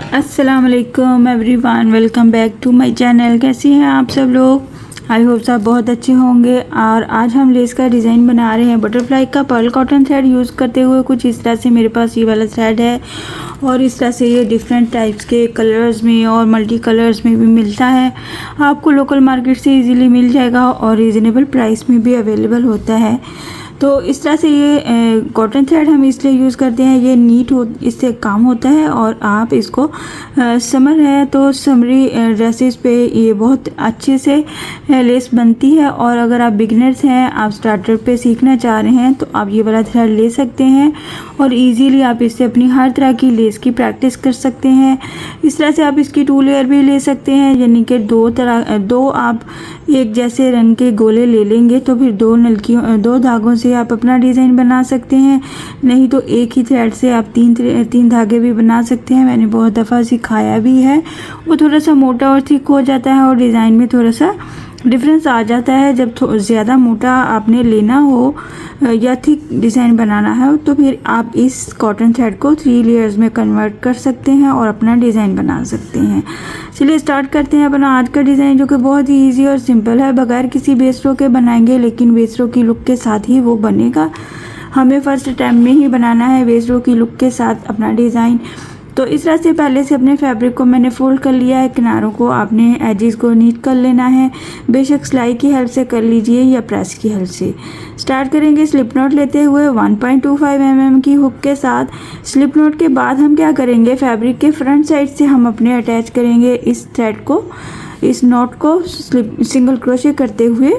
अस्सलाम वालेकुम everyone, welcome back to my channel. कैसे हैं आप सब लोग? आई होप सब बहुत अच्छे होंगे। और आज हम लेस का डिज़ाइन बना रहे हैं बटरफ्लाई का पर्ल कॉटन थ्रेड यूज़ करते हुए। कुछ इस तरह से मेरे पास ये वाला थ्रेड है और इस तरह से ये डिफरेंट टाइप्स के कलर्स में और मल्टी कलर्स में भी मिलता है। आपको लोकल मार्केट से इजीली मिल जाएगा और रीज़नेबल प्राइस में भी अवेलेबल होता है। तो इस तरह से ये कॉटन थ्रेड हम इसलिए यूज़ करते हैं, ये नीट हो, इससे काम होता है। और आप इसको समर है तो समरी ड्रेसेस पे ये बहुत अच्छे से लेस बनती है। और अगर आप बिगिनर्स हैं, आप स्टार्टर पे सीखना चाह रहे हैं, तो आप ये वाला थ्रेड ले सकते हैं और इजीली आप इससे अपनी हर तरह की लेस की प्रैक्टिस कर सकते हैं। इस तरह से आप इसकी 2 लेयर भी ले सकते हैं, यानी कि दो आप एक जैसे रंग के गोले ले लेंगे तो फिर 2 धागों से आप अपना डिज़ाइन बना सकते हैं। नहीं तो एक ही थ्रेड से आप तीन धागे भी बना सकते हैं। मैंने बहुत दफ़ा सिखाया भी है। वो थोड़ा सा मोटा और थिक हो जाता है और डिज़ाइन में थोड़ा सा डिफरेंस आ जाता है। जब ज़्यादा मोटा आपने लेना हो या थिक डिज़ाइन बनाना है तो फिर आप इस कॉटन थ्रेड को 3 लेयर्स में कन्वर्ट कर सकते हैं और अपना डिज़ाइन बना सकते हैं। चलिए स्टार्ट करते हैं अपना आज का डिज़ाइन, जो कि बहुत ही ईजी और सिंपल है। बगैर किसी बेस रो के बनाएंगे, लेकिन बेस रो की लुक के साथ ही वो बनेगा। हमें फर्स्ट टाइम में ही बनाना है बेस रो की लुक के साथ अपना डिज़ाइन। तो इस तरह से पहले से अपने फैब्रिक को मैंने फोल्ड कर लिया है। किनारों को आपने एजेस को नीट कर लेना है। बेशक सिलाई की हेल्प से कर लीजिए या प्रेस की हेल्प से। स्टार्ट करेंगे स्लिप नॉट लेते हुए 1.25 mm की हुक के साथ। स्लिप नॉट के बाद हम क्या करेंगे, फैब्रिक के फ्रंट साइड से हम अपने अटैच करेंगे इस थ्रेड को, इस नॉट को सिंगल क्रोशे करते हुए।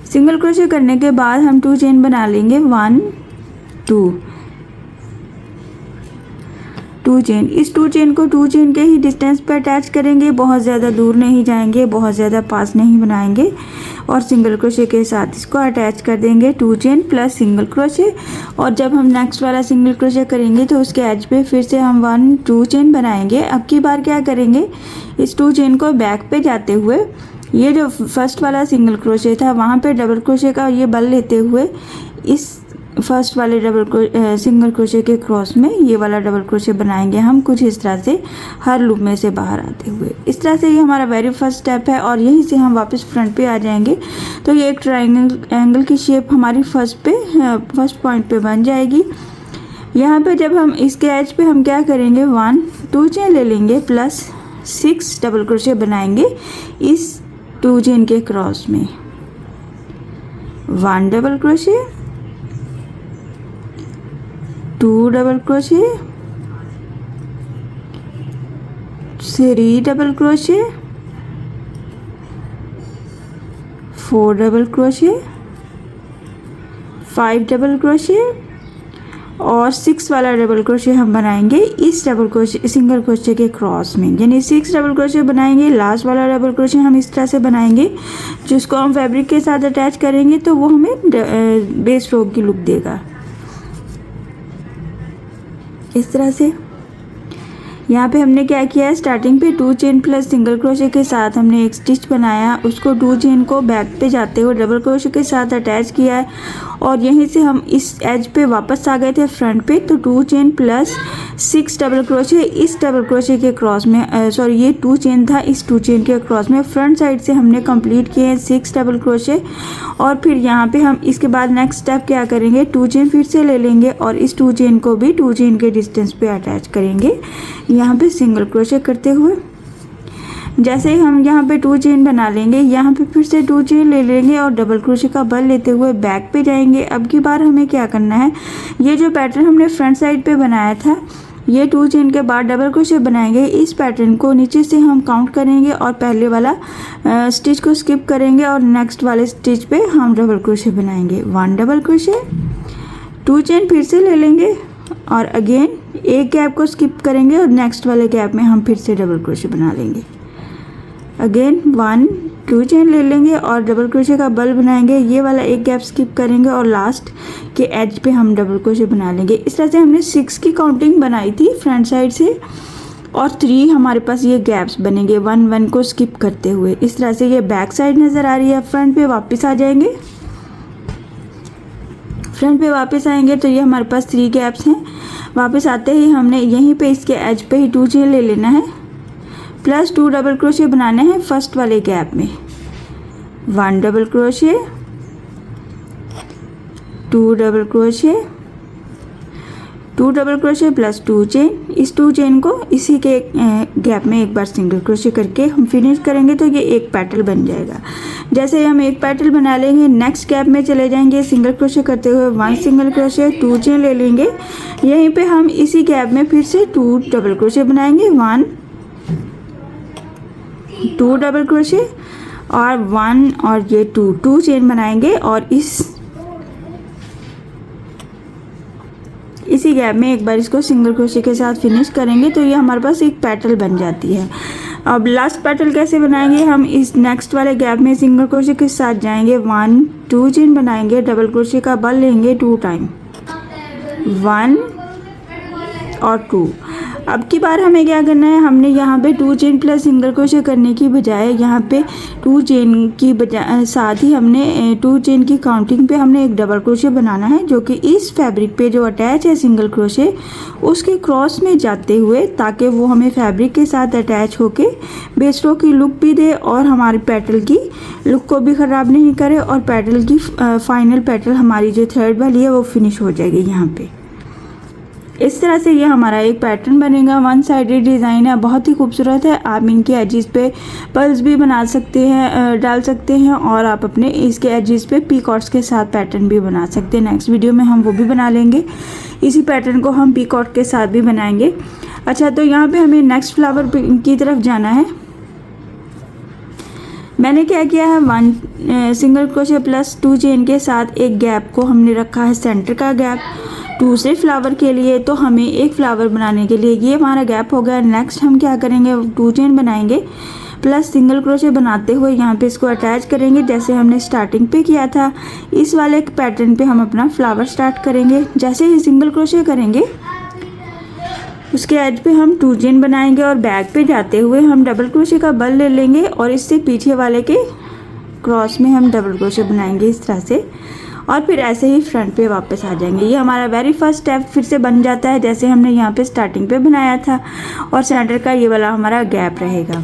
सिंगल क्रोशे करने के बाद हम 2 चेन बना लेंगे, 1 2 चेन। इस 2 चेन को 2 चेन के ही डिस्टेंस पर अटैच करेंगे। बहुत ज़्यादा दूर नहीं जाएंगे, बहुत ज़्यादा पास नहीं बनाएंगे। और सिंगल क्रोशे के साथ इसको अटैच कर देंगे, 2 चेन प्लस सिंगल क्रोशे। और जब हम नेक्स्ट वाला सिंगल क्रोशे करेंगे तो उसके एज पे फिर से हम 1-2 चेन बनाएंगे। अब की बार क्या करेंगे, इस 2 चेन को बैक पे जाते हुए, ये जो फर्स्ट वाला सिंगल क्रोशे था वहाँ पे डबल क्रोशे का ये बल लेते हुए इस फर्स्ट वाले सिंगल क्रोशे के क्रॉस में ये वाला डबल क्रोशे बनाएंगे हम, कुछ इस तरह से हर लूप में से बाहर आते हुए। इस तरह से ये हमारा वेरी फर्स्ट स्टेप है और यहीं से हम वापस फ्रंट पे आ जाएंगे। तो ये एक ट्रायंगल की शेप हमारी फर्स्ट पॉइंट पे बन जाएगी। यहाँ पे जब हम इसके एज पे हम क्या करेंगे, 1-2 चेन ले लेंगे प्लस 6 डबल क्रोशे बनाएंगे इस 2 चेन के क्रॉस में। 1 double crochet, 2 double crochet, 3 double crochet, 4 double crochet, 5 double crochet और 6 वाला डबल क्रोशे हम बनाएंगे इस सिंगल क्रोशे के क्रॉस में। यानी 6 डबल क्रोशे बनाएंगे। लास्ट वाला डबल क्रोशे हम इस तरह से बनाएंगे, जिसको हम फैब्रिक के साथ अटैच करेंगे तो वो हमें बेस रो की लुक देगा। इस तरह से यहाँ पे हमने क्या किया है, स्टार्टिंग पे 2 चेन प्लस सिंगल क्रोशे के साथ हमने एक स्टिच बनाया। उसको 2 चेन को बैक पे जाते हुए डबल क्रोशे के साथ अटैच किया है और यहीं से हम इस एज पे वापस आ गए थे फ्रंट पे। तो 2 चेन प्लस 6 डबल क्रोशे इस डबल क्रोशे के क्रॉस में, ये 2 चेन था, इस 2 चेन के क्रॉस में फ्रंट साइड से हमने कंप्लीट किए हैं 6 डबल क्रोशे। और फिर यहाँ पे हम इसके बाद नेक्स्ट स्टेप क्या करेंगे, 2 चेन फिर से ले लेंगे और इस 2 चेन को भी 2 चेन के डिस्टेंस पे अटैच करेंगे, यहाँ पे सिंगल क्रोशे करते हुए। जैसे ही हम यहाँ पे 2 चेन बना लेंगे, यहाँ पे फिर से 2 चेन ले लेंगे और डबल क्रोशे का बल लेते हुए बैक पे जाएंगे। अब की बार हमें क्या करना है, ये जो पैटर्न हमने फ्रंट साइड पे बनाया था, ये 2 चेन के बाद डबल क्रोशे बनाएंगे। इस पैटर्न को नीचे से हम काउंट करेंगे और पहले वाला स्टिच को स्किप करेंगे और नेक्स्ट वाले स्टिच पे हम डबल क्रोशे बनाएंगे। 1 डबल क्रोशे, 2 चेन फिर से ले लेंगे और अगेन एक गैप को स्किप करेंगे और नेक्स्ट वाले गैप में हम फिर से डबल क्रोशे बना लेंगे। अगेन 1-2 चेन ले लेंगे और डबल क्रोशे का बल बनाएंगे। ये वाला एक गैप स्किप करेंगे और लास्ट के एज पे हम डबल क्रोशे बना लेंगे। इस तरह से हमने 6 की काउंटिंग बनाई थी फ्रंट साइड से और 3 हमारे पास ये गैप्स बनेंगे 1-1 को स्किप करते हुए। इस तरह से ये बैक साइड नज़र आ रही है। फ्रंट पे वापस आ जाएंगे। फ्रंट पे वापस आएंगे तो ये हमारे पास 3 गैप्स हैं। वापस आते ही हमने यहीं पे इसके एज पे ही 2 चेन ले लेना है, प्लस 2 डबल क्रोशे बनाने हैं फर्स्ट वाले गैप में। 1 double crochet, 2 double crochet, 2 double crochet plus 2 chain. इस 2 चेन को इसी के गैप में एक बार सिंगल क्रोशे करके हम फिनिश करेंगे तो ये एक पेटल बन जाएगा। जैसे हम एक पेटल बना लेंगे, नेक्स्ट गैप में चले जाएंगे, सिंगल क्रोशे करते हुए 1 सिंगल क्रोशे, 2 चेन ले लेंगे। यहीं पे हम इसी गैप में फिर से 2 डबल क्रोशे बनाएंगे, 1 2 डबल क्रोशे और 1 और ये 2 चेन बनाएंगे और इसी गैप में एक बार इसको सिंगल क्रोशे के साथ फिनिश करेंगे तो ये हमारे पास एक पेटल बन जाती है। अब लास्ट पेटल कैसे बनाएंगे, हम इस नेक्स्ट वाले गैप में सिंगल क्रोशे के साथ जाएंगे, 1 2 चेन बनाएंगे, डबल क्रोशे का बल लेंगे 2 टाइम, 1 और 2। अब की बार हमें क्या करना है, हमने यहाँ पे 2 चेन प्लस सिंगल क्रोशे करने की बजाय यहाँ पे 2 चेन की बजाय साथ ही हमने 2 चेन की काउंटिंग पे हमने एक डबल क्रोशे बनाना है, जो कि इस फैब्रिक पे जो अटैच है सिंगल क्रोशे उसके क्रॉस में जाते हुए, ताकि वो हमें फैब्रिक के साथ अटैच होके बेस रो की लुक भी दे और हमारी पेटल की लुक को भी ख़राब नहीं करे और पेटल की फाइनल पेटल हमारी जो थर्ड वाली है वो फिनिश हो जाएगी यहाँ पे। इस तरह से ये हमारा एक पैटर्न बनेगा। 1 साइडेड डिज़ाइन है, बहुत ही खूबसूरत है। आप इनके एजेस पे पर्ल्स भी बना सकते हैं, डाल सकते हैं और आप अपने इसके एजेस पे पीकॉट्स के साथ पैटर्न भी बना सकते हैं। नेक्स्ट वीडियो में हम वो भी बना लेंगे। इसी पैटर्न को हम पीकॉट के साथ भी बनाएंगे। अच्छा, तो यहाँ पे हमें नेक्स्ट फ्लावर की तरफ जाना है। मैंने क्या किया है, 1 सिंगल क्रोशे प्लस 2 चेन के साथ एक गैप को हमने रखा है सेंटर का गैप दूसरे फ्लावर के लिए। तो हमें एक फ्लावर बनाने के लिए ये हमारा गैप हो गया। नेक्स्ट हम क्या करेंगे, 2 चेन बनाएंगे प्लस सिंगल क्रोशे बनाते हुए यहाँ पे इसको अटैच करेंगे जैसे हमने स्टार्टिंग पे किया था। इस वाले पैटर्न पे हम अपना फ्लावर स्टार्ट करेंगे। जैसे ही सिंगल क्रोशे करेंगे उसके एज पे हम 2 चेन बनाएंगे और बैक पे जाते हुए हम डबल क्रोशे का बल ले लेंगे और इससे पीछे वाले के क्रॉस में हम डबल क्रोशे बनाएंगे इस तरह से, और फिर ऐसे ही फ्रंट पे वापस आ जाएंगे। ये हमारा वेरी फर्स्ट स्टेप फिर से बन जाता है जैसे हमने यहाँ पे स्टार्टिंग पे बनाया था और सेंटर का ये वाला हमारा गैप रहेगा।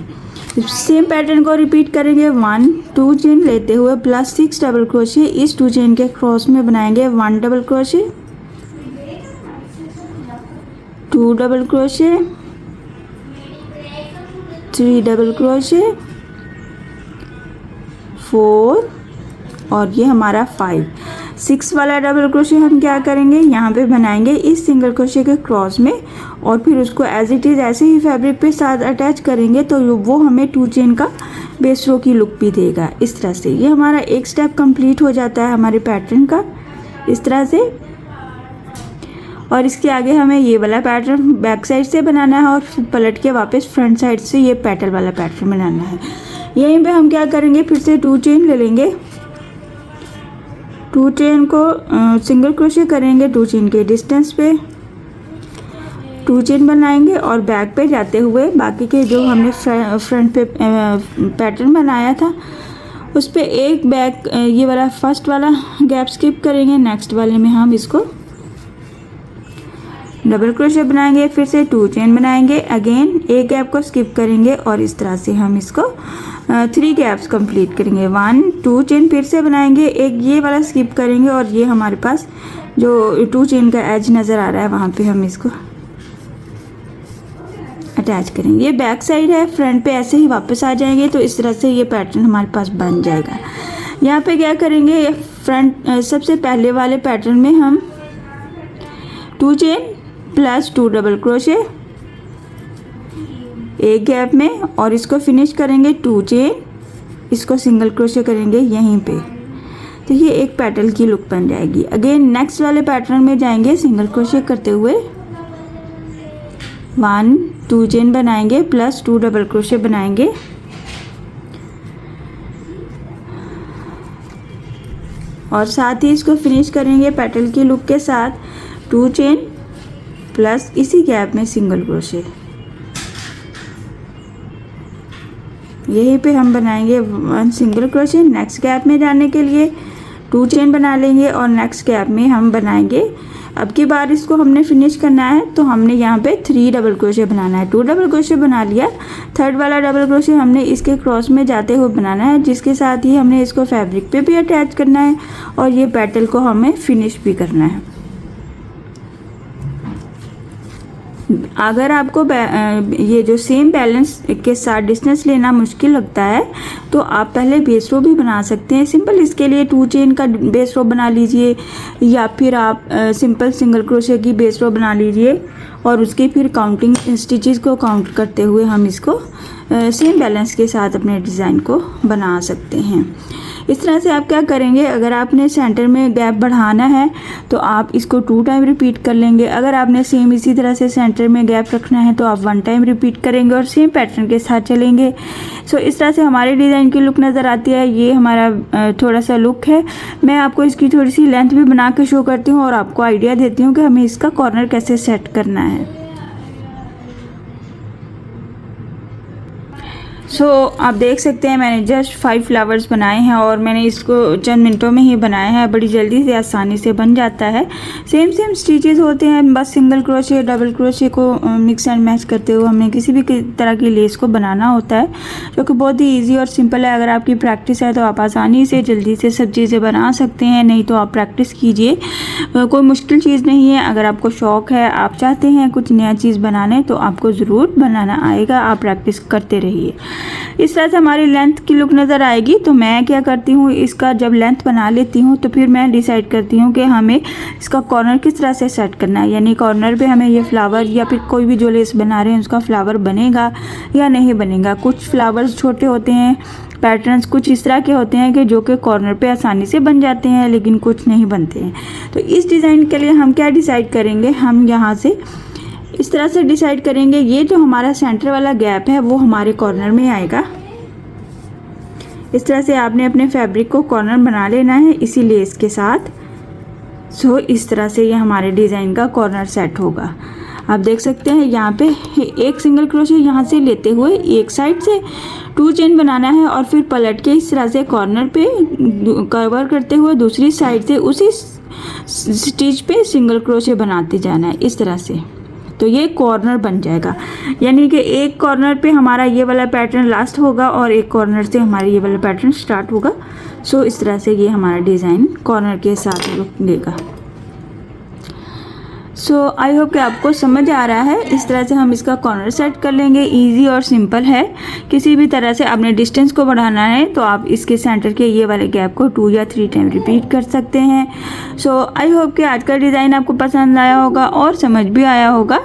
सेम पैटर्न को रिपीट करेंगे। 1 2 चेन लेते हुए प्लस 6 डबल क्रोशे इस 2 चेन के क्रॉस में बनाएंगे, 1 double crochet, 2 double crochet, 3 double crochet, 4 और ये हमारा 5 6 वाला डबल क्रोशे हम क्या करेंगे, यहाँ पे बनाएंगे इस सिंगल क्रोशे के क्रॉस में और फिर उसको एज इट इज़ ऐसे ही फैब्रिक पे साथ अटैच करेंगे तो वो हमें 2 चेन का बेस रो की लुक भी देगा। इस तरह से ये हमारा एक स्टेप कंप्लीट हो जाता है हमारे पैटर्न का इस तरह से। और इसके आगे हमें ये वाला पैटर्न बैक साइड से बनाना है और फिर पलट के वापस फ्रंट साइड से ये पेटल वाला पैटर्न बनाना है। यहीं पे हम क्या करेंगे, फिर से 2 चेन ले लेंगे, 2 चेन को सिंगल क्रोशे करेंगे 2 चेन के डिस्टेंस पे, 2 चेन बनाएंगे और बैक पे जाते हुए बाकी के जो हमने फ्रंट पे पैटर्न बनाया था उस पे एक बैक ये वाला फर्स्ट वाला गैप स्किप करेंगे। नेक्स्ट वाले में हम इसको डबल क्रोशे बनाएंगे, फिर से 2 चेन बनाएंगे, अगेन एक गैप को स्किप करेंगे और इस तरह से हम इसको 3 गैप्स कंप्लीट करेंगे। 1 2 चेन फिर से बनाएंगे, एक ये वाला स्किप करेंगे और ये हमारे पास जो 2 चेन का एज नज़र आ रहा है वहाँ पे हम इसको अटैच करेंगे। ये बैक साइड है, फ्रंट पे ऐसे ही वापस आ जाएंगे तो इस तरह से ये पैटर्न हमारे पास बन जाएगा। यहाँ पे क्या करेंगे, फ्रंट सबसे पहले वाले पैटर्न में हम 2 चेन प्लस 2 डबल क्रोशे एक गैप में और इसको फिनिश करेंगे 2 चेन, इसको सिंगल क्रोशे करेंगे यहीं पे, तो ये एक पेटल की लुक बन जाएगी। अगेन नेक्स्ट वाले पैटर्न में जाएंगे सिंगल क्रोशे करते हुए 1 2 चेन बनाएंगे प्लस 2 डबल क्रोशे बनाएंगे और साथ ही इसको फिनिश करेंगे पेटल की लुक के साथ 2 चेन प्लस इसी गैप में सिंगल क्रोशे। यहीं पे हम बनाएंगे 1 सिंगल क्रोशे। नेक्स्ट गैप में जाने के लिए 2 चेन बना लेंगे और नेक्स्ट गैप में हम बनाएंगे। अब की बार इसको हमने फिनिश करना है तो हमने यहाँ पे 3 डबल क्रोशे बनाना है। 2 डबल क्रोशे बना लिया, थर्ड वाला डबल क्रोशे हमने इसके क्रॉस में जाते हुए बनाना है, जिसके साथ ही हमने इसको फैब्रिक पे भी अटैच करना है और ये पेटल को हमें फिनिश भी करना है। अगर आपको ये जो सेम बैलेंस के साथ डिस्टेंस लेना मुश्किल लगता है तो आप पहले बेस रो भी बना सकते हैं। सिंपल इसके लिए 2 चेन का बेस रो बना लीजिए या फिर आप सिंपल सिंगल क्रोशे की बेस रो बना लीजिए और उसके फिर काउंटिंग स्टिचेस को काउंट करते हुए हम इसको सेम बैलेंस के साथ अपने डिज़ाइन को बना सकते हैं। इस तरह से आप क्या करेंगे, अगर आपने सेंटर में गैप बढ़ाना है तो आप इसको 2 टाइम रिपीट कर लेंगे। अगर आपने सेम इसी तरह से सेंटर में गैप रखना है तो आप 1 टाइम रिपीट करेंगे और सेम पैटर्न के साथ चलेंगे। सो इस तरह से हमारे डिज़ाइन की लुक नज़र आती है। ये हमारा थोड़ा सा लुक है। मैं आपको इसकी थोड़ी सी लेंथ भी बना के शो करती हूँ और आपको आइडिया देती हूँ कि हमें इसका कॉर्नर कैसे सेट करना है। सो आप देख सकते हैं मैंने जस्ट 5 फ्लावर्स बनाए हैं और मैंने इसको चंद मिनटों में ही बनाया है। बड़ी जल्दी से आसानी से बन जाता है। सेम स्टिचेस होते हैं, बस सिंगल क्रोशे डबल क्रोशे को मिक्स एंड मैच करते हुए हमें किसी भी तरह की लेस को बनाना होता है, जो कि बहुत ही ईजी और सिंपल है। अगर आपकी प्रैक्टिस है तो आप आसानी से जल्दी से सब चीज़ें बना सकते हैं, नहीं तो आप प्रैक्टिस कीजिए। कोई मुश्किल चीज़ नहीं है। अगर आपको शौक़ है, आप चाहते हैं कुछ नया चीज़ बनाने, तो आपको ज़रूर बनाना आएगा। आप प्रैक्टिस करते रहिए। इस तरह से हमारी लेंथ की लुक नज़र आएगी। तो मैं क्या करती हूँ, इसका जब लेंथ बना लेती हूँ तो फिर मैं डिसाइड करती हूँ कि हमें इसका कॉर्नर किस तरह से सेट करना है। यानी कॉर्नर पे हमें ये फ्लावर या फिर कोई भी जो लेस बना रहे हैं उसका फ्लावर बनेगा या नहीं बनेगा। कुछ फ्लावर्स छोटे होते हैं, पैटर्न्स कुछ इस तरह के होते हैं कि जो कि कॉर्नर पे आसानी से बन जाते हैं, लेकिन कुछ नहीं बनते हैं। तो इस डिज़ाइन के लिए हम क्या डिसाइड करेंगे, हम यहाँ से इस तरह से डिसाइड करेंगे। ये जो हमारा सेंटर वाला गैप है वो हमारे कॉर्नर में आएगा। इस तरह से आपने अपने फैब्रिक को कॉर्नर बना लेना है इसी लेस के साथ। सो इस तरह से ये हमारे डिज़ाइन का कॉर्नर सेट होगा। आप देख सकते हैं यहाँ पे एक सिंगल क्रोशे यहाँ से लेते हुए एक साइड से 2 चेन बनाना है और फिर पलट के इस तरह से कॉर्नर पे कवर करते हुए दूसरी साइड से उसी स्टिच पे सिंगल क्रोशे बनाते जाना है इस तरह से। तो ये कॉर्नर बन जाएगा, यानी कि एक कॉर्नर पे हमारा ये वाला पैटर्न लास्ट होगा और एक कॉर्नर से हमारा ये वाला पैटर्न स्टार्ट होगा। सो इस तरह से ये हमारा डिज़ाइन कॉर्नर के साथ रुकेगा। सो आई होप कि आपको समझ आ रहा है। इस तरह से हम इसका कॉर्नर सेट कर लेंगे। इजी और सिंपल है। किसी भी तरह से आपने डिस्टेंस को बढ़ाना है तो आप इसके सेंटर के ये वाले गैप को 2 या 3 टाइम रिपीट कर सकते हैं। सो आई होप कि आज का डिज़ाइन आपको पसंद आया होगा और समझ भी आया होगा।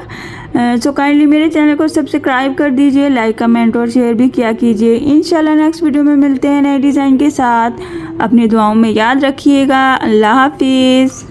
सो काइंडली मेरे चैनल को सब्सक्राइब कर दीजिए, लाइक कमेंट और शेयर भी किया कीजिए। इंशाल्लाह नेक्स्ट वीडियो में मिलते हैं नए डिज़ाइन के साथ। अपनी दुआओं में याद रखिएगा। अल्लाह हाफिज़।